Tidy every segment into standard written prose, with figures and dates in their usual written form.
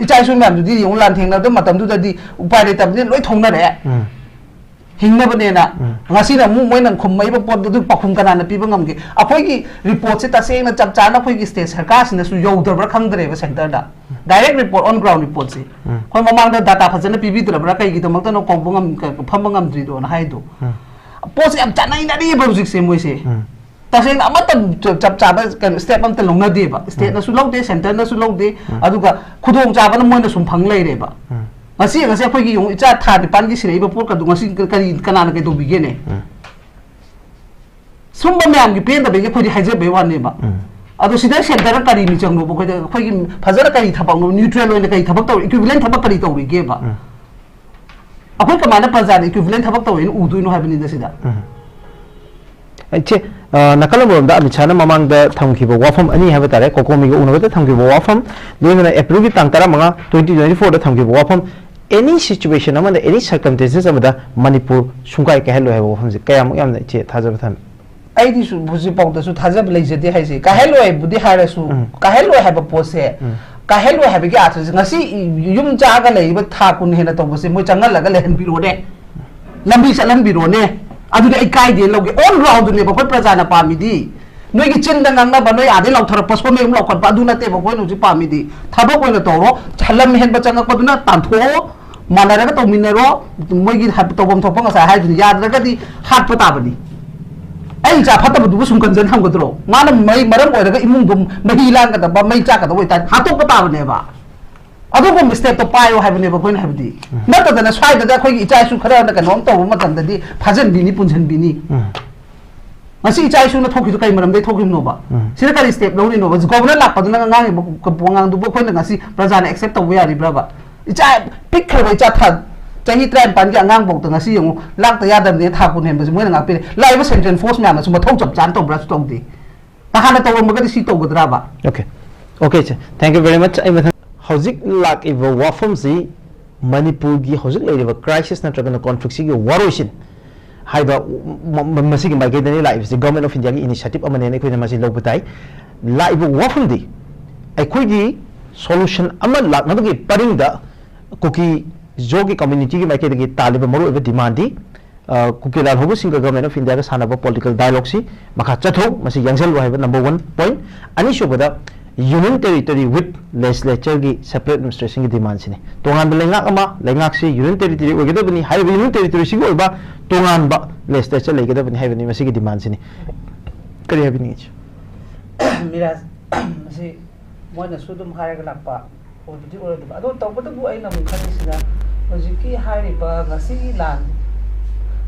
इचाइसु ma'am दुदी yung lan thengna do matam du dadi upai le tabne loi thongna re hingna bane na ngasi na mu moi nang khumai ba pot du pakhum kana na pi ba ngam ge akhoi gi report se ta se na chap cha na khoi gi state sarkar sina su yo dor bra khang dre ba center da direct report on ground report se khoi mamang da data phajana pi bi dra bra kai gi to mak ta no kong bungam pham bangam dri do na hai do pot se am cha nai na ri ba music se moi se taseng amata chap cha ba step am ta long na de ba state na su log de center na su log de aduga khudong cha ba na moi na sum phang lai re ba ngasi ngasi akhoi gi yung icha tha di pan gi sirei ba por ka du ngasi kari kana na kai do bige ne sumba myam gi pen da be gi khoi di haije be wan ne ba adu sida center kari mi chang no ba khoi da khoi gi phajara kari thabak no neutral oi na kai thabak taw equivalent thabak kari taw ri ge ba akhoi ka mana pajar equivalent thabak taw in u du no habini da sida che nakalabom da amichana mamang da thamki ba wafam ani haba tare kokomi ga unaga da thamki ba wafam lengana april gi tang tara manga 2024 da thamki ba wafam any situation amanda any circumstances amada manipur sungai ka hello haba wafam se kayam yam na che thajab tham ai di su buji pok da su thajab leije de hai se ka hello ai budi hara su ka hello haba pose ka hello haba gi athas ngasi yum cha ga lei ba tha kun hena to bose moi changal la ga len biro de lambi salan biro ne adu ai kai de loge on round ne ba khoi praja na pami di noi gi chin da ngang na ba noi ade law thar pas ko me law khat ba du na te ba khoi no ji pami di thabo ko na to ro chalam hen ba chang ko du na tan tho mana ra ga to min ro moi gi hat to bom thop nga sa hai du ya ra ga di hat pa ta ba ni ai ja phat ba du sum kan jan ham ko dro ma na mai maram oi ra ga imung dum mai lang ka da ba mai cha ka da oi ta ha to pa ta ba ne ba adu ko mistake to payo ha bane ba khoi na ha di na ta da na swai da khoi gi ichai su khara na ka nom to ma tan da di phajan bi ni punjan bi ni masi ichai su na thoki to kai maram dei thoki no ba sira ka step lo ni no ba governor lak pa du na ngang ko bongang du bo khoi na ngasi praja na accept to we ari bra ba ichai pick khar ba cha tha chahi tran pan gi angang bok to ngasi yung lak ta ya da ne tha kun hen ba mo na ngak pe lai ba central force ma na su ma thong chap chan to bra su tong di ta ha na to ma ga di si to ga dra ba okay che thank you very much ai hojik lak iba wafam si manipur gi hojik leiba crisis na tragana conflict si gi waroisin haiba masi gi market ni lai si government of india gi initiative amane ne koina masi lobutai laiba wafam di ai koi gi solution ama lak na gi paring da kuki jogi community gi market gi taliba maru iba demand di kuki lal hobu singa government of india ga sanaba political dialogue si makha chatho masi yangsel wa haiba number 1 point ani shobada union territory with legislature gi separate administration gi demand sini tongan lengak ama lengak si union territory ogeda bani hai union territory si go ba tongan ba legislature legeda bani hai bani masi gi demand sini kari ha bani mira masi moina sudum hare ga lakpa odudi oro ado tawbada bu ai na mun khani sina hojiki hari ba ngasi lan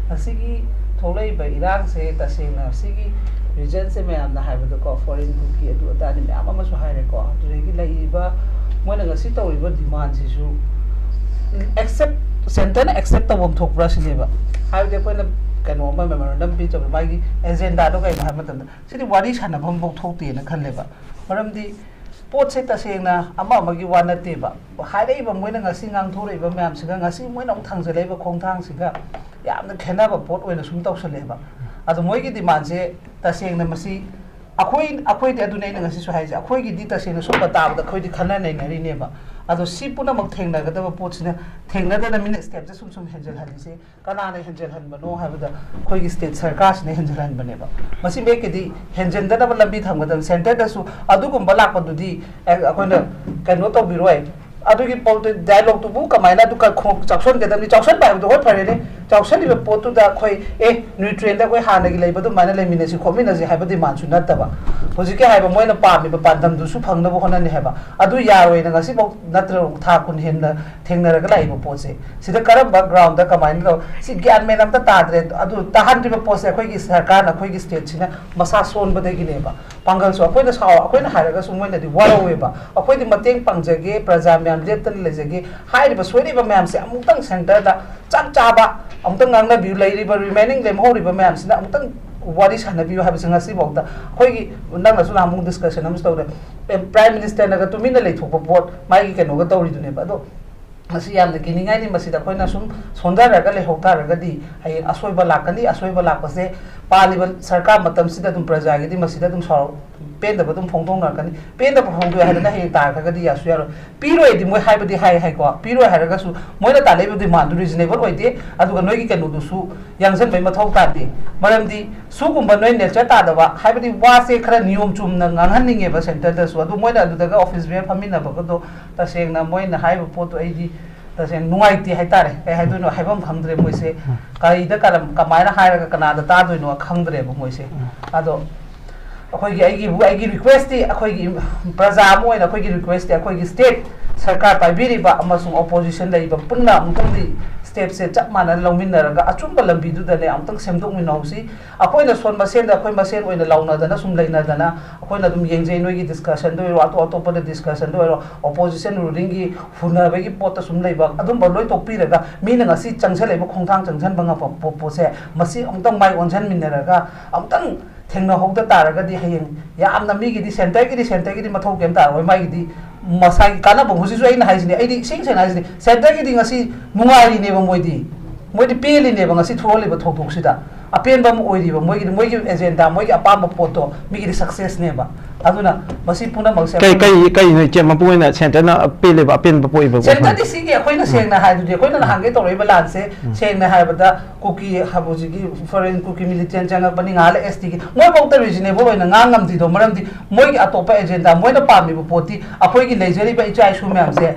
ngasi gi tholai ba irang se tasena sigi region se ma'am ना हाइबो को foreign की अदु तानि ma'am अमा सु हाइरे को दुरेगी लाइबा मोना गसी तौरिबो डिमांड सिसु एक्सेप्ट सेंटर ना एक्सेप्ट तबम थोकब्रा सिलेबा हाइबे कोइना कनो मा मेमोरेंडम पि जब मागी एजेंडा दो कइ हाइबा तन सिदि वारी सानभम बो थोकते ना खनलेबा मरमदि पोट से तसेंगना अमा अमागी वानतेबा हाइरेबा मोइना गसी ngang थोरेबा मैम सिगा गसी मोइना थांजलेबा खोंथांग सिगा यामना खेनाबा पोट ओइना सुम तौसलेबा अदो मोइगी डिमांड से तसेंगना मसी अखोई दे अदुनै न गसी सु हाइजे अखोई गी दि तसेंगना सु बताब द खोइ दि खना नै नरि नेबा अदो सि पुना मक थेंगना गदब पोछिना थेंगना द मिन स्टेप जे सुम हेंजल हलिसे कना ने हेंजल हन बनो हाबदा खोइ गी स्टेट सरकार ने हेंजल हन बनेबा मसी मे के दि हेंजल द लंबी थंगदम सेंटर दसु अदुगुम बलाक पदुदि अखोइना कनो तो बिरोय अदुगी पोलिटिक डायलॉग तुबु कमाइना दु का खो चाक्सन गदम चाक्सन बाय दु होय फरेने चाक्सन दिबे पोतु दा खोय ए न्यूट्रिएंट दा खोय हानगी लेबा दु माने लेमिनेसि खोमिनसि हाइबदि मानसु नतबा होजिके हाइबा मोइना पामि बा पादम दु सु फंगनबो होननि हाइबा अदु यारोय न गसि बौ नत्र था कुन हेन थेंगनरगा लाइबो पोसे सिदा करम बा ग्राउंड दा कमाइन लो सि ज्ञान मेन अमता ताद्रे अदु ताहन दिबे पोसे खोय गी सरकार न खोय गी स्टेट सिना मसा सोन बदगी नेबा पांगल सु अखोयना साव अखोयना हारगा सु मोइना दि वारोवेबा अखोयदि मतेंग पांगजगे प्रजा मैम लेतन लेजगे हाइरिबा सोइरिबा मैम से अमुतंग सेंटर दा चाक चाबा अमुतंग गांगना बिउ लेरिबा रिमेनिंग लेम होरिबा मैम सिना अमुतंग वारी साना बिउ हाबा संगा सि बौदा खोयगी नंगना सु नामु डिस्कशन अमस तौदे प्राइम मिनिस्टर नगा तुमिना लेथोपा बोर्ड माइगी केनोगा तौरिदुनेबा दो मसी यामना गिनिंगाइ नि मसिदा खोयना सुम सोंदारगा लेहौतारगदि हाय असोयबा लाकनी असोयबा लाकसे पालिबा सरकार मतम सिदा तुम प्रजा गिदि मसिदा तुम सौ ꯄꯦꯟꯗꯕ ꯑꯗꯨꯝ ꯐꯣꯡꯗꯣꯛꯅꯔꯛꯀꯅꯤ ꯄꯦꯟꯗꯕ ꯐꯣꯡꯗꯣꯛꯑꯦ ꯍꯥꯏꯗꯅ ꯍꯌꯦꯡ ꯇꯥꯔꯛꯈ꯭ꯔꯒꯗꯤ ꯌꯥꯁꯨ ꯌꯥꯔꯣꯏ ꯄꯤꯔꯣꯏꯗꯤ ꯃꯣꯏ ꯍꯥꯏꯕꯗꯤ ꯍꯥꯏꯀꯣ ꯄꯤꯔꯣꯏ ꯍꯥꯏꯔꯒꯁꯨ ꯃꯣꯏꯅ ꯇꯥꯜꯂꯛꯏꯕ ꯗꯤꯃꯥꯟꯗꯨ ꯔꯤꯖꯅꯦꯕꯜ ꯑꯣꯏꯗꯦ ꯑꯗꯨꯒ ꯅꯣꯏꯒꯤ ꯀꯩꯅꯣꯗꯨꯁꯨ ꯌꯥꯡꯁꯤꯟꯕꯩ ꯃꯊꯧ ꯇꯥꯗꯦ ꯃꯔꯝꯗꯤ ꯁꯨꯒꯨꯝꯕ ꯅꯣꯏ ꯅꯦꯆꯔ ꯇꯥꯗꯕ ꯍꯥꯏꯕꯗꯤ ꯋꯥꯁꯦ ꯈꯔ ꯅꯤꯌꯣꯝ ꯆꯨꯝꯅ ꯉꯥꯡꯍꯟꯅꯤꯡꯉꯦꯕ ꯁꯦꯟꯇꯔꯗꯁꯨ ꯑꯗꯨ ꯃꯣꯏꯅ ꯑꯗꯨꯗꯒ ꯑꯣꯐꯤꯁ ꯕꯤꯌꯔ ꯐꯝꯃꯤꯟꯅꯕꯒꯗꯣ ꯇꯁꯦꯡꯅ ꯃꯣꯏꯅ ꯍꯥꯏꯕ ꯄꯣꯠꯇꯣ ꯑꯩꯗꯤ तसें नुआइते हाइतारे कई हाइदोइनो हाइबम खंगद्रे मोइसे कईदा कमायना हायरगा कनादा तादोइनो खंगद्रेबो मोइसे अदो अखोइगी रिक्वेस्ट दी अखोइगी प्रजा मोइना अखोइगी रिक्वेस्ट दी अखोइगी स्टेट सरकार पाइबिरिबा अमसुंग ऑपोजिशन लेइबा पुन्ना अमुतंदी स्टेप से चप माना लौमिनरगा अचुंबा लंबिदुदने अमुतंग सेमदोकमिनौसी अखोइना सोन मसेन अखोइ मसेन ओइना लौनादना सुम लेनादना अखोइना दुम येंगजे नोइगी डिस्कशन दो अतो अतोपदा डिस्कशन दो ऑपोजिशन रूलिंग की फुनाबगी पोत सुम लेबा अदुम बलोइ तोकपिरगा मीना ngasi चंगसलेबा खोंथांग चंगसनबंगा पोसे मसी अमुतंग माइ ओनसन मिनरगा अमुतंग थेंना होदा तारगदी हयें यामना मीगिदी सेंटरगिदी मथौ केम तारoi माइगिदी मसाई काना बंगुसिसु आइना हाइसिने आइदी सिंगसेन हाइसिने सेंटरगिदी ngasi नुंगाइरिनेबा मोइदी पेलिनेबा ngasi थोलेबा थोकथोकसिदा अपेनबा मोइरिबा मोइगी एजेंडा मोइगी अपाम पोतो मीगी सक्सेस नेबा अदुना मसी पुना मगसे कई चे मपुना सेंटरना पेलेबा अपेन बपोइबा सेंटर दि सिगे अखोइना सेंगना हाइदुदि अखोइना हांगे तोरइबा लानसे सेंगना हाइबदा कुकी हाबुजिगी फॉरेन कुकी मिलिटेंट जंगा बनि ngale एसटी की मोइ बौता रिजनेबल ओइना ngamdi do maramdi मोइगी अतोपा एजेंडा मोइना पामिबा पोती अखोइगी लेजरिबा इचाइ सु म्यामसे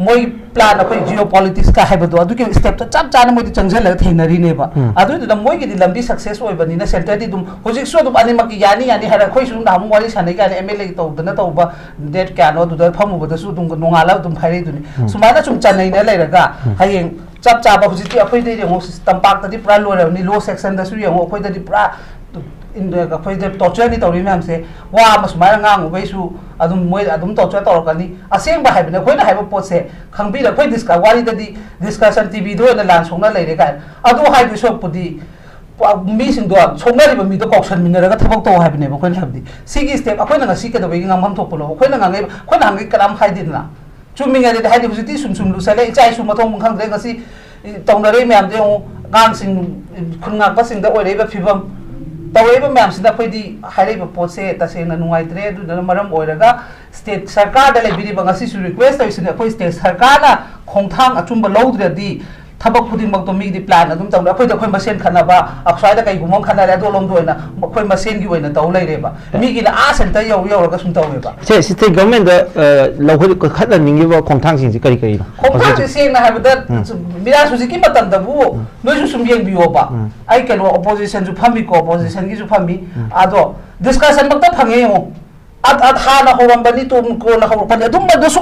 मोइ प्लान अखोइ जियोपॉलिटिक्स का हाइबदो अदुके स्टेप चप चाना मोइदि चंगजल थेनरिनेबा अदुदुदा मोइगी लंबी सक्सेस ओइबनिना सेंटर दि दुम होजिक सो दुम अनिमकी यानी हारा अखोइ सुम नामु वाली सानै गाने एमएलए तौदना तौबा डेट क्यानो दुदा फमुबदसु दुम नोंगाला दुम फाइरे दुनि सुमाना सुम चनैना लेरगा हयें चप चाबा होजिति अखोइ दे रेंगो तंपाक तदि पुरा लोरनि लो सेक्शन दसु येंगो अखोइ ददि पुरा टॉर्चर नहीं तौरी मैम से वा सुमाय गांगुबैसु अदुम मोइ अदुम टॉर्चर तौरकनी असेंबा हाइबने खोइना हाइबो पोसे खंबिला खोइ डिस्का वारीददि डिस्कशन टीवी दो न लान सोंना लेरे काय अदु हाइबे सोपुदी मीसिंग दो सोंनारिबा मी तो कॉक्शन मिनरगा थबक तो हाइबने बखोइन हाइबदी सिगी स्टेप अखोइना ngasi कदबे ngamham थोपलो खोइना ngangai खोइना hangai कलाम हाइदिना चुमिंगरे हाइदि हुजिति सुम लुसले इचाइ सु मथों खंगद्रे ngasi तौनरे मैम दे गांसिंग खुनगापसिंग द ओइरेबा फिबम तौरेबा मैमसिदा अखोइदी हाइरेबा पोसे तसेंना नुंगाइत्रे अदुना मरम ओइरगा स्टेट सरकार दा लेबिरिबा ngasi सु रिक्वेस्ट तौसिने अखोइ स्टेट सरकार ना खोंथांग अचुंबा लौद्रदि थबक खुदिमक तो मीदी प्लान अदुम तौना अखोइ दखोइ मसेन खनाबा अखसाइदा कै गुमम खनारे अदोलम दोइना अखोइ मसेन की ओइना तौ लेरेबा मीगी ना आ सेंटर यौरगा सुम तौरेबा से स्टेट गवर्नमेंट दा लौखरि खतना निंगिबा खोंथांग सिंग सिकरि करि खोंथांग सेंगना हाबदा मिरा सुजिकी मतम दबु नोइसु सुम येंबियोबा आई केनो ऑपोजिशन जु फमी को ऑपोजिशन की जु फमी आदो डिस्कशन मक्ता फंगे हो हाना होरंबनी तुम को ना होरपन अदुम बदसु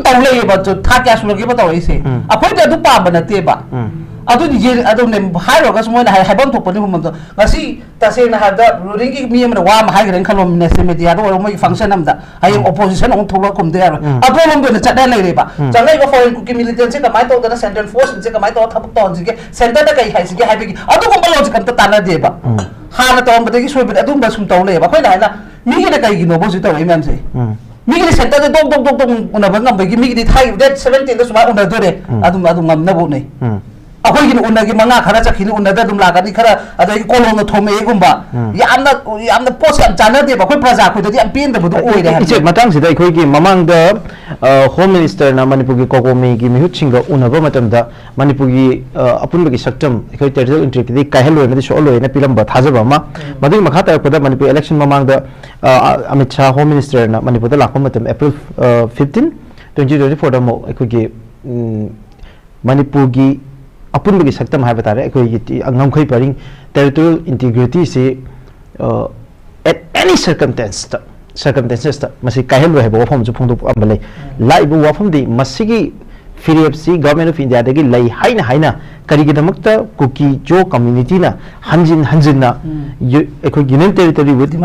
तौलेबा तो था क्या सुरगेबा तौइसे अखोइ अदु पाबा नतेबा अदु जे अदु ने हाइरोगा सुमोना हाइबम थोपनि हुमम तो ngasi तसेना हादा रूलिंग की मियम वा हाइगरन खलम नेसे मीडिया दो मोइ फंक्शन अमदा हाइ ऑपोजिशन ओन थोबा कुमदे यारो अदोलम दो चटा लेरेबा जंगै फॉरेन कुकी मिलिटेंट से कमाइ तो सेंट्रल फोर्स से कमाइ तो थबक तो जिके सेंटर दा कै हाइसिगे हाइबेगी अदु को लॉजिक अंत ताना देबा हाना तो बदगी सोबे अदु बसुम तौलेबा खोइ लाइना मीगी कै गिनो बोजि तौइ मैम से मीगी सेंटर दो उनबा ngambegi मीगी थाइ डेट 17 दा सुमा उनदोरे अदुम ngमनबो नै अखोइगी उनगी मंगा खरा चखिनि उनदा दुम लागनि खरा अदगी कोलोन थोमेगुंबा यामना पोस याम चानदे बखोइ प्रजा खोइदि याम पेनदबदो ओइरे इचे मतंग सिदा अखोइगी ममांग होम मिनिस्टर ना मणिपुर की कोकोमी की मिहुचिंग उनब मतमदा मणिपुर की अपुनबगी सक्तम अखोइ टेरिटोरियल इंटीग्रिटी कायहलोय नदि सोलोय न पिलंबा थाजबा मा मदुग मखा तारपदा मणिपुर इलेक्शन ममांग अमित शाह होम मिनिस्टर ना मणिपुर दा लाखम मतम अप्रैल 15 2024 दा मो अखोइगी मणिपुर की अपुनबगी सक्तम है बतारे अखोइगी अंगमखै परिंग टेरिटोरियल इंटीग्रिटी से at any circumstances ta masi kahel ro hebo wafam ju phongdu ambalai laibu wafam di masigi FIREPC government of India dagi lai haina kari gi damakta kuki jo community na hanjin na ekoi union territory with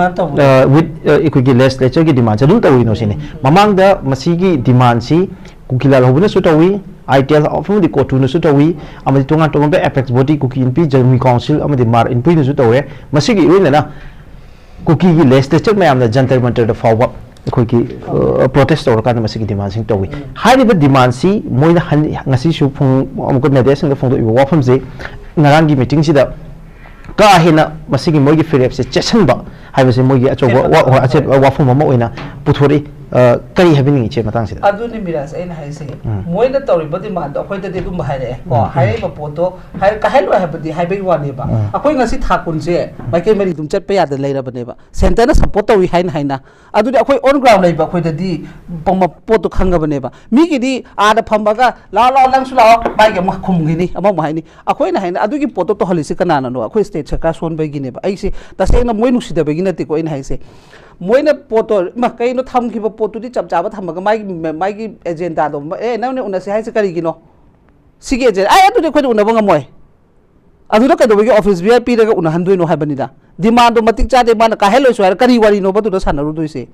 ekoi legislature gi demand jadum tawi no sine mamang da masigi demand si kuki la hobuna su tawi ITL of the court no su tawi amadi tonga tonga apex body kuki inpi jarmi council amadi mar inpi no su tawe masigi uina na Kuki की legislature मैम जंतर मंतर फाव अखोई protest तौर कान मसी की demand सिंग तौई हाइरिबा डिमांड सी मोइना ngasi सु फुंग अमुक नेदेसन ग फुंग इ वाफम जे ngarang gi मीटिंग सिदा का हेना मसी की मोइ की FIREPC से चेसनबा हाइबसे मोगी अचोबा अचे वाफम अमा ओइना पुथोरी करी हैबिंग इचे मतंग से अदुनि मिरास एन हाइसे मोइना तौरिबो डिमांड अखोइददि दुम हाइरे को हाइरेबा पोतो हाइ काहेलो हाइबदि हाइबे वानेबा अखोइ ngasi थाकुनसे माइके मरि दुम चटपे याद लेरबनेबा सेंटर सपोर्ट तौइ हाइन हाइना अदुदि अखोइ ऑन ग्राउंड लेबा अखोइददि पम पोतो खंगबनेबा मिगिदि आदा फमबगा ला ला लंगसु ला बाइके म खुमगिनि अमा हाइनि अखोइना हाइना अदुगि पोतो तो हलिसे कनानानो अखोइ स्टेट सरकार सोनबगिनेबा आइसे तसेना मोइ नुसिदबगि नतिको इन हाइसे मोइना पोतो म कइनो थमखिबो पोतुदि चप चाबा थमगा माइगी एजेंडा दो ए नौने उनसे हाइसे करिगिनो सिगे एजेंडा आइ अदुदि खोइ उनबो ngमोय अदुदा कदबगी ऑफिस वीआईपी रगा उनहंदोइनो हाबनिदा डिमांड मतिक चादे मान काहेलोइसो हार करी वारी नो बदुदा सानरुदोइसे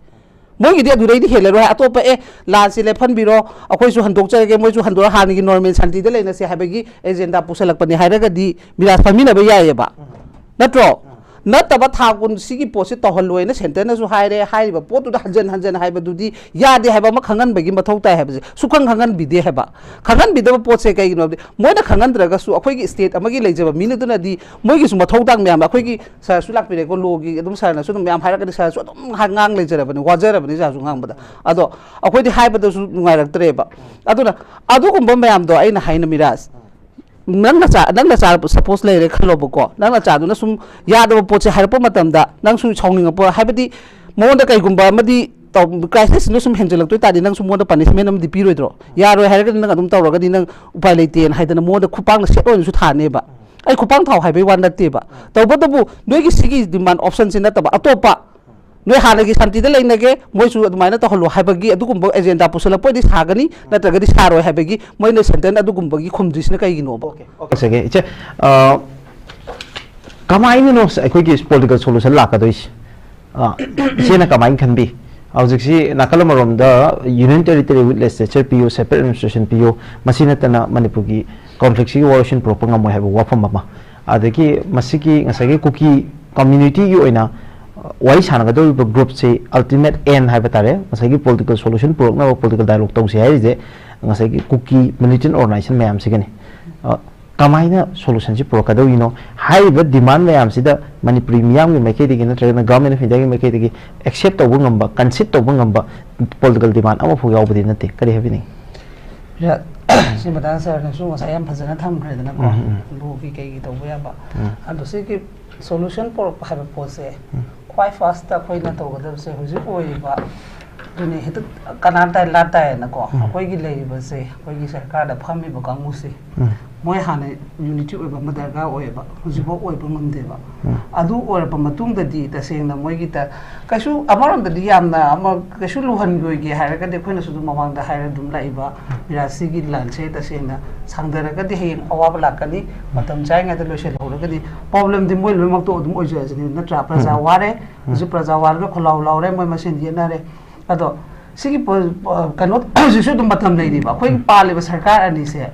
मोइगिदि अदुदैदि हेलेरो अतोप ए लासे लेफनबिरो अखोइसु हंदोकचरगे मोइसु हंदोरा हानिगी नॉर्मल शांति दे लेनसे हाबगी एजेंडा पुसलकपनि हाइरगदि बिरास फमिनबे यायेबा नत्रो नतब थाकुन सिगी पोसे तहलोइना सेंटरनसु हाइरे हाइबा पोतुदा हंजन हंजन हाइबदुदि यादे हाइबा म खंगनबगी मथौ ताइ हाइबसे सुखंग खंगन बिदे हाइबा खंगन बिदब पोसे कइगिनो मोइना खंगनद्रगसु अखोइगी स्टेट अमगी लेजब मिनुदुनादि मोइगिसु मथौ तांग म्याम अखोइगी सरसु लाकपिरेको लोगी अदुम सरनसु दुम म्याम हाइरगदि सरसु अदुम हांगांग लेजरबनि वाजरबनि जासु गांबदा अदो अखोइदि हाइबदसु नुगाइरक्तरेबा अदुना अदुगुंबा म्यामदो आइना हाइना मिरास नंग चा सपोज लेरे खलोबको नंग चादुना सुम यादब पोचे हाइरप मतमदा नंगसु छौनिंगपो हाइबदि मोंदा कइगुंबा मदि क्राइसिस नो सुम हेंजलक्तोय तादि नंग सुम मोंदा पनिशमेंट अमदि पिरोइद्रो यारोय हाइरगदि नंग अदुम तौरगदि नंग उपाय लेतेन हाइदना मोंदा खुपांग सेटोनसु थानेबा आई खुपांग थाव हाइबे वन नतेबा तौबदबु नोइगी सिगी डिमांड ऑप्शन से नतबा अतोपा नोइ हानगी शांति दे लेनगे मोइसु अदुमाइना तहलो हाइबगी अदुगुंबा एजेंडा पुसलपदि सागनी नत्रगदि सारोय हाइबगी मोइना सेंटर अदुगुंबगी खुमद्रिसना कइगिनो ओके ओके सके इचे कमाइन नो अखोइगी पॉलिटिकल सोल्यूशन लाकदोइस इसेना कमाइन खनबी हौजिकसी नाकल मरोमदा यूनियन टेरिटरी विथ लेजिस्लेचर पियो सेपरेट एडमिनिस्ट्रेशन पियो मसिनतना मणिपुरगी कॉन्फ्लिक्ट सी वॉल्यूशन प्रोपोंगम हाइबो वाफम अमा अदगी मसिगी ngsaigi कुकी कम्युनिटी की ओइना वाई सानगदोरिबो ग्रुप से अल्टीमेट एंड हाइबा तारे ngsaigi political solution program political dialogue तौसे हाइजे ngsaigi कुकी मिलिटेंट ऑर्गेनाइजेशन मैम सिगनी कमाइना सोल्यूशन से प्रोकदोइनो हाइबा डिमांड मैम सिदा मणिपुरी मियाम की मेकेदिगी नत्रगना गवर्नमेंट ऑफ इंडिया की मेकेदिगी एक्सेप्ट तौबो ngamba कंसीड तौबो ngamba पॉलिटिकल डिमांड अमा फु यावबदि नते करी हाबिनी si matang sir na su ngasa yam phajana thamkhredana ko logi kei gi tawba yaba ado se ki solution por haba pose khwai fast ta khoi na tawgadab se huji oi ba dune hit kanata lata na ko khoi gi lei ba se khoi gi sarkar da phami ba kangu se moi hane unity oi ba madarga oi ba huji bo oi ba mamde ba adu oi ba matung da di ta seng na moi gi ta kaisu amaram da di yam na ama kaisu luhan goi gi haira ka de khoi na su mamang da haira dum lai ba birasi gi lan se ta seng na sangdara ka de heng awab la ka ni matam chai nga da loisel ho ka di problem di moi loimak to dum oi ja jani na tra praja ware ju praja war ga kholau laure moi masin di na re ado sigi kano jisu dum matam nei ba khoi pale ba sarkar ani se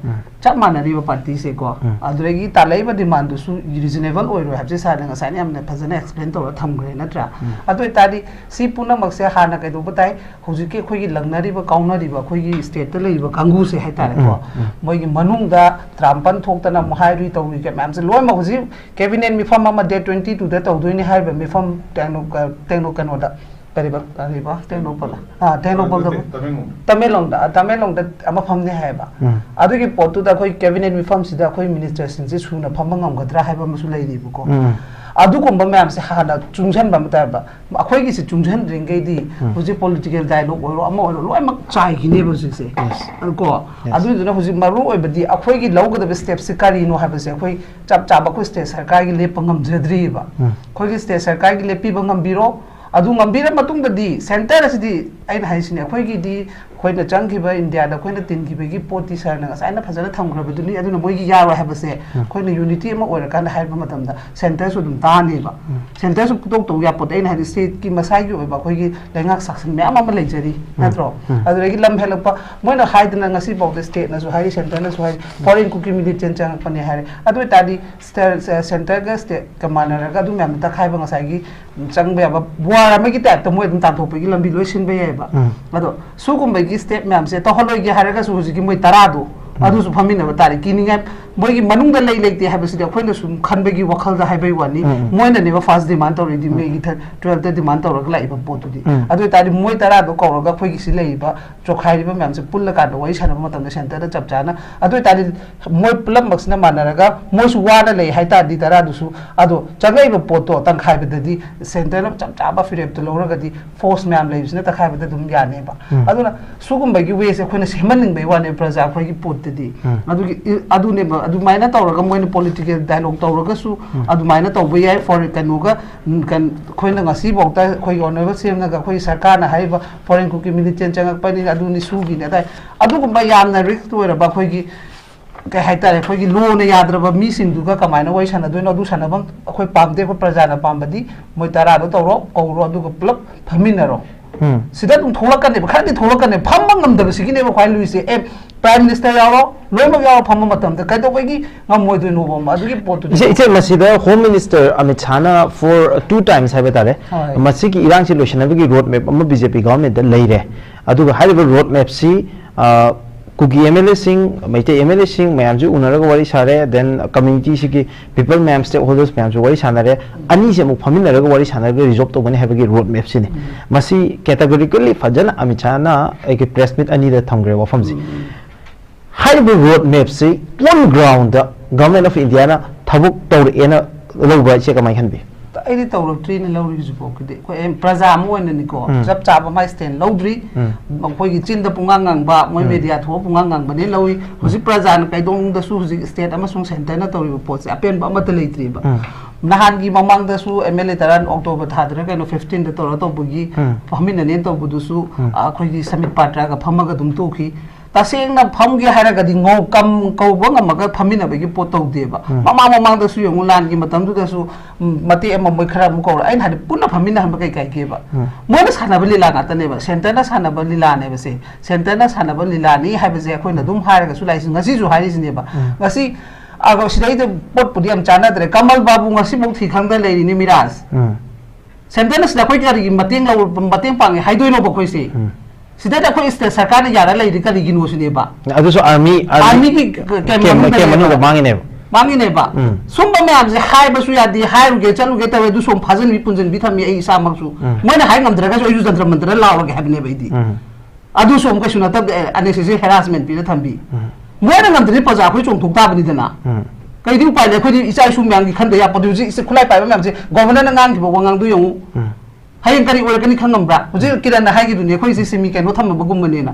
chap manari ba party se ko aduregi talai ba demand su reasonable oi ro habje sa nga sa ni amne phajana explain to tham gre na tra adoi tadi si puna mak se hana kai do batai hoji ke khoi gi langnari ba kaunari ba khoi gi state ta lei ba kangu se hai tare ko moi gi manung da trampan thok ta na mahai ri to wi ke mam se loi ma hoji cabinet mi form ma day 22 da to doi ni hai ba mi form techno kano da Kariba, Tenopal. Tenopal, Tamelong, I'm a family have. Other report to the cabinet reforms the ministers in this room, a Pamangam, Gatra, have a Musulay Buko. Adukum Mam Sahana, Junjan Bamtaba, a quake is a Junjan Ringadi, who's a political dialogue or a more, I'm a child, he never say. And go. I do know who's in Maru, but the Aquagi logo of the steps, Sikari no have a sequay, Chap Chabakustes, Sarkagi Lepangam Zedriva. Quagistes, Sarkagi Lepibangam Biro. Adu ngambira matung da di center asidi aina haisini akhoi gi di khoina changki ba India da khoina tin ki begi poti sar na aina phajana thamgra ba duni aduna moi gi yaro ha ba se khoina unity ma ora kan hai ba matam da center su dum ta ne ba center su tok tok ya pot aina ha state ki masai gi ba khoi gi lengak saksin me ama ma leijari natro adu regi lam helak pa moina hai dana ngasi ba the state na su hai center na su hai foreign cookie militant chang pani hai adu tadi center ga state commander ga du me ta khai ba ngasai gi chang ba ba wara ma gi ta to moi dum ta thop gi lambi loisin ba yai ba ado su kum ba gi step me am se to holoi gi haraga su ji gi moi taradu ꯑꯗꯨꯁꯨ ꯐꯝꯃꯤꯟꯅꯕ ꯇꯥꯔꯦ ꯀꯤꯅꯤꯡꯉꯥꯏ ꯃꯣꯏꯒꯤ ꯃꯅꯨꯡꯗ ꯂꯩꯇꯦ ꯍꯥꯏꯕꯁꯤꯗꯤ ꯑꯩꯈꯣꯏꯅ ꯁꯨꯝ ꯈꯟꯕꯒꯤ ꯋꯥꯈꯜꯗ ꯍꯥꯏꯕꯩ ꯋꯥꯅꯤ ꯃꯣꯏꯅꯅꯦꯕ ꯐꯥꯔꯁ ꯗꯤꯃꯥꯟ ꯇꯧꯔꯤꯗꯤ ꯃꯣꯏꯒꯤ 12th ꯗꯤꯃꯥꯟ ꯇꯧꯔꯒ ꯂꯥꯛꯏꯕ ꯄꯣꯠꯇꯨꯗꯤ ꯑꯗꯨ ꯑꯣꯏꯇꯥꯔꯗꯤ ꯃꯣꯏ 10ꯗꯣ ꯀꯧꯔꯒ ꯑꯩꯈꯣꯏꯒꯤ ꯁꯤ ꯂꯩꯔꯤꯕ ꯆꯣꯈꯥꯏꯔꯤꯕ ꯃꯌꯥꯝꯁꯦ ꯄꯨꯜꯂꯀꯥꯟꯗ ꯋꯥꯔꯤ ꯁꯥꯟꯅꯕ ꯃꯇꯝꯗ ꯁꯦꯟꯇꯔꯗ ꯆꯞ ꯆꯥꯅ ꯑꯗꯨ ꯑꯣꯏꯇꯥꯔꯗꯤ ꯃꯣꯏ ꯄꯨꯝꯅꯃꯛꯁꯤꯅ ꯃꯥꯟꯅꯔꯒ ꯃꯣꯏꯁꯨ ꯋꯥꯅ ꯂꯩ ꯍꯥꯏꯇꯥꯔꯗꯤ 10ꯗꯨꯁꯨ ꯑꯗꯣ ꯆꯪꯂꯛꯏꯕ ꯄꯣꯠꯇꯣ ꯇꯪꯈꯥꯏꯕꯗꯗꯤ ꯁꯦꯟꯇꯔꯅ ꯆꯞ ꯆꯥꯕ ꯐꯤꯔꯦꯞꯇꯣ ꯂꯧꯔꯒꯗꯤ ꯐꯣꯔꯁ ꯃꯌꯥꯝ ꯂꯩꯕꯁꯤꯅ ꯇꯪꯈꯥꯏꯕꯗ ꯑꯗꯨꯝ ꯌꯥꯅꯦꯕ ꯑꯗꯨꯅ ꯁꯨꯒꯨꯝꯕꯒꯤ ꯋꯦꯁꯦ ꯑꯩꯈꯣꯏꯅ ꯁꯦꯝꯍꯟꯅꯤꯡꯕꯒꯤ ꯋꯥꯅꯦ ꯄ꯭ꯔꯖꯥ ꯑꯩꯈꯣꯏꯒꯤ ꯄꯣꯠꯇꯗꯤ ꯑꯗꯨꯅꯦꯕ ꯑꯗꯨꯃꯥꯏꯅ ꯇꯧꯔꯒ ꯃꯣꯏꯅ ꯄꯣꯂꯤꯇꯤꯀꯦꯜ ꯗꯥꯏꯂꯣग ꯇꯧꯔꯒꯁꯨ ꯑꯗꯨꯃꯥꯏꯅ ꯇꯧꯕ ꯌꯥꯏ ꯐꯣꯔ ꯀꯩꯅꯣꯒ ꯑꯩꯈꯣꯏꯅ ꯉꯁꯤꯐꯥꯎꯗ ꯑꯩꯈꯣꯏꯒꯤ ꯑꯣꯅꯔꯦꯕꯜ ꯁꯦꯝꯉꯒ ꯑꯩꯈꯣꯏꯒꯤ ꯁꯔꯀꯥꯔꯅ ꯍꯥꯏꯔꯤꯕ ꯐꯣꯔꯦꯟ ꯀꯨꯛꯀꯤ ꯃꯤꯂꯤꯇꯦꯟ ꯆꯪꯉꯛꯄꯅꯤ ꯑꯗꯨꯅꯤ ꯁꯨꯒꯤꯅꯤ ꯑꯗꯥꯏ ꯑꯗꯨꯒꯨꯝꯕ ꯌꯥꯝꯅ ꯔꯤꯁꯛ ꯑꯣꯏꯔꯕ ꯑꯩꯈꯣꯏꯒꯤ ꯀꯩ ꯍꯥꯏꯇꯥꯔꯦ ꯑꯩꯈꯣꯏꯒꯤ ꯂꯣꯅ ꯌꯥꯗ꯭ꯔꯕ ꯃꯤꯁꯤꯡꯗꯨꯒ ꯀꯃꯥꯏꯅ ꯋꯥꯔꯤ ꯁꯥꯟꯅꯗꯣꯏꯅꯣ ꯑꯗꯨ ꯁꯥꯟꯅꯕꯝ ꯑꯩꯈꯣꯏ ꯄꯥꯝꯗꯦ ꯑꯩꯈꯣꯏ ꯄ꯭ꯔꯖꯥꯅ ꯄꯥꯝꯕꯗꯤ ꯃꯣꯏ 10ꯗꯣ ꯇꯧꯔꯣ ꯀꯧꯔꯣ ꯑꯗꯨꯒ ꯄꯨꯂꯞ ꯐꯝꯃꯤꯟꯅꯔꯣ ꯁꯤꯗ ꯑꯗꯨꯝ ꯊꯣꯛꯂꯛꯀꯅꯦꯕ ꯈꯔꯗꯤ ꯊꯣꯛꯂꯛꯀꯅꯦ ꯐꯝꯕ ꯉꯝꯗꯕꯁꯤꯒꯤꯅꯦꯕ ꯈ꯭ꯋꯥꯏ ꯂꯨꯏꯁꯦ ꯄ꯭ꯔꯥꯏꯝ ꯃꯤꯅꯤꯁꯇꯔ ꯌꯥꯎꯔꯣ ꯂꯣꯏꯅꯃꯛ ꯌꯥꯎꯔꯣ ꯐꯝꯕ ꯃꯇꯝꯗ ꯀꯩꯗꯧꯕꯒꯤ ꯉꯝꯃꯣꯏꯗꯣꯏꯅꯣꯕ ꯑꯗꯨꯒꯤ ꯄꯣꯠꯇꯨꯗꯤ ꯏꯆꯦ ꯃꯁꯤꯗ ꯍꯣꯝ ꯃꯤꯅꯤꯁꯇꯔ ꯑꯃꯤꯠ ꯁꯥꯍꯅ ꯐꯣꯔ 2 times ꯍꯥꯏꯕ ꯇꯥꯔꯦ ꯃꯁꯤꯒꯤ ꯏꯔꯥꯡꯁꯤ ꯂꯣꯏꯁꯤꯟꯅꯕꯒꯤ ꯔꯣꯗ ꯃꯦꯞ ꯑꯃ ꯕꯤꯖꯦꯄꯤ ꯒꯚꯔꯟꯃꯦꯟꯇ ꯂꯩꯔꯦ ꯑꯗꯨꯒ ꯍꯥꯏꯔꯤꯕ ꯔꯣꯗ ꯃꯦꯞꯁꯤ कुकी एमएलए मैटे एमएलए मैम उनरग वरी सारे देन कम्युनिटी पीपल मैम स्टेक होल्डर्स मैम वरी सारे अनी से अमुक फमिनरग वरी सानरग रिजॉल्व तौबने है रोड मैप से मसी कैटेगोरिकली फजन अमित शाहना एक प्रेस मीट अनी थमग्रे वफम से रोड मैप से on ground government of India थबुक तौरेना लौबा से कमाई खनबी अरे तौरक्ट्री ने लौरीजुपोकदे कोई प्रजा मोइननिको जब चाबा माइ स्टैंड लौद्री मखोगी चिंद पुंगा ngangba मोइ मीडिया थो पुंगा ngangba ने लौई हुजि प्रजा न कैदोंग दसु हुजि स्टेट अमसुंग सेंटर न तौरी पोसे अपेन बा मत लेत्रीबा नहान की ममांग दसु एमएलए तरन अक्टोबर थादर कैनो 15 द तौर तौबगी फमिनने तौबदुसु अखोगी समिट पात्रा का फमगा दुम तोखी तसेंगना फमगे हारगदि ngौ kam कौबा ngamaga फमिनबगी पोत तौदेबा ममा ममांग दसु यंगु लान की मतम दसु मते एम मोइ खरा मु कौर आइन हादि पुन्ना फमिना हम कई कई केबा मोना सानब लीला गातनेबा सेंटरना सानब लीला नेबसे सेंटरना सानब लीला नि हाबजे अखोइना दुम हारगसु लाइसि ngasi जु हारिसिनेबा ngasi आगो सिदाइ द पोट पुदि हम चानाद्रे कमल बाबू ngasi मौ थि खंगदा लेरिनि मिराज सेंटरना सिदा खोइ करि मतेंग लौ मतेंग पांगे हाइदोइनो बखोइसे सिदा द खोइ स्टेट सरकार ने यारा लेरि करि गिनो सुनेबा अदुसो आर्मी की के मनु मांगिने मांगिनेबा सुम्बा मैम से हाइबसु यादि हाइरुगे चलुगे तवे दु सोम फाजन बि पुंजन बि थमी ए सामसु मोइना हाइ ngमद्रगा जो जंत्र मंत्र लावगे हाबने बैदि अदु सोम कैसु नत अनेसेसरी हेरासमेंट पि थम्बी मोइना ngमद्रि प्रजा खोइ चोंथोक ताबनि दना कैदि उपाय ले खोइ इचा सु म्यांग खन्द या पदु जि खुलाइ पाइबा म्यांग से गवर्नर न ngang बो ngang दु यंगु हाइ करि ओरकनि खंगमब्रा हुजि किरन हाइ गिदुनि खोइ सि सिमि कैनो थमबगुमनेना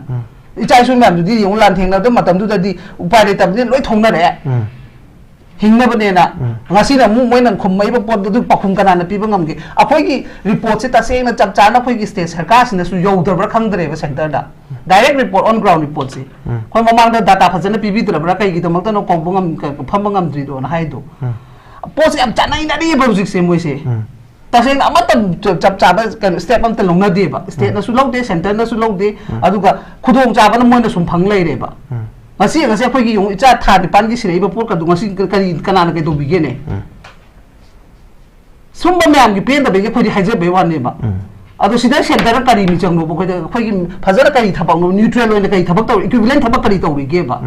इचा सु म्यांग दुदि यंगु लान थेंना द मतम दुदि उपाय ले तबनि लोइ थोंनरे हिंगबनेना ngasi mu moina khumai ba pot du pakhum kana na piba ngamge akhoi report se taseng na chap chana khoi gi state sarkar sina su yodar bra khangdre ba center da direct report on ground report se khoi mamang da data phajana pibi dra bra kai gi damak ta no kongbungam phambangam dri do na hai do post am chana ina ri ba music se moi se taseng amatam chap chaba kan step am ta longna de ba state na su log de center na su log de aduga khudong chaba na moina sum phang lai re ba ngasi ngasi akhoi gi yong icha tha ni pan gi sirei ba por ka du ngasi kari kana na kai do bige ne sumba myam gi pen da bege khoi di haije be wan ne ba adu sida center kari mi chang no ba khoi gi phajara kari thabak no neutral oina kai thabak taw equivalent thabak kari taw ge ba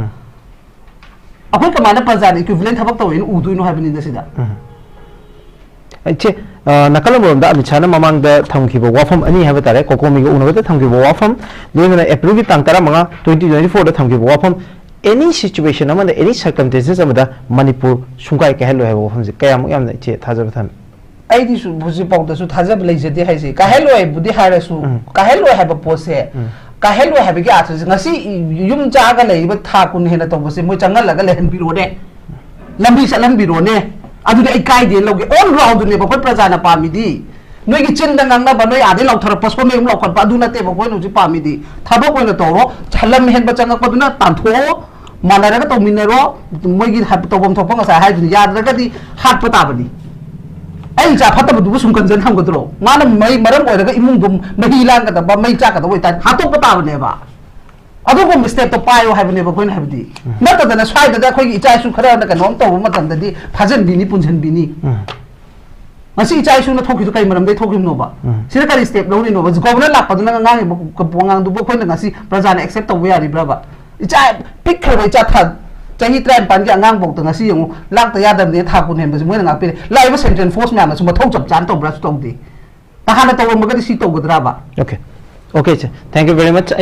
akhoi kamana pazar equivalent thabak taw in udui no habini da sida अच्छे नकलम अमित शाह ममांग थमखिबा वाफम अनी है तारे कोकोमी उनबद थमखिबा वाफम लोइना April की तांग 15 2024 थमखिबा वाफम any situation अमदा एनी सर्कमस्टेंसेस अमदा मणिपुर सुंगाई कहलो है वाफम से कयाम याम इचे थाजब थम आइदि सु बुजि पाउदसु थाजब लेजदे हाइसे काहेलो है बुदि हारसु काहेलो है पोसे काहेलो है बिगे आथस ngasi yum jaga leiba thakun hena tobose moi changal laga lehen biro ne lambi salam biro ne अदुदे आई काई दे लोगे ऑन ग्राउंड ने बखोय प्रजाना पामिदी नोगी Chinda ngangna ba noi ade lauthar paspo me lokhat ba aduna te bखोय नुजि पामिदी थाबो कोइना तोरो छलम हेन बचंग पदुना तांथो मानरा का तोमिनरो मोगी हाप तोबम थोपंग सा हाइदुनि यादरगदि हाट पताबनि आई जा फतब दुबु सुंकनजन हमगदरो माना मई मरम ओरगा इमुंग दुम मही लांग का बा मई चा का दो ता हातो पताबने बा अदुगो मिस्टेक तो पायो हाबने बखोय हाबदि नतदना स्वाइदा दा खोई इचाइसु खरा न कनोम तोबु मतंददि फाजन बिनि पुंजन बिनि ngasi ichaishu na thoki kai maram dei thokim no ba sira kari step lo ni no ba governor la paduna ngang bo ngang du bo khoi na ngasi praja na accept to yari bra ba इचा पिक खरब इचा था चाही train पान के अंगांग बोक तंग सी young लाक तया दम ने था कुन हेम बस मोय ngapi live central force ma'am सु मथौ चप चान तो ब्रस तो दी ताहाना तो मगदि सी तो गदरा बा Okay, okay, sir. Thank you very much.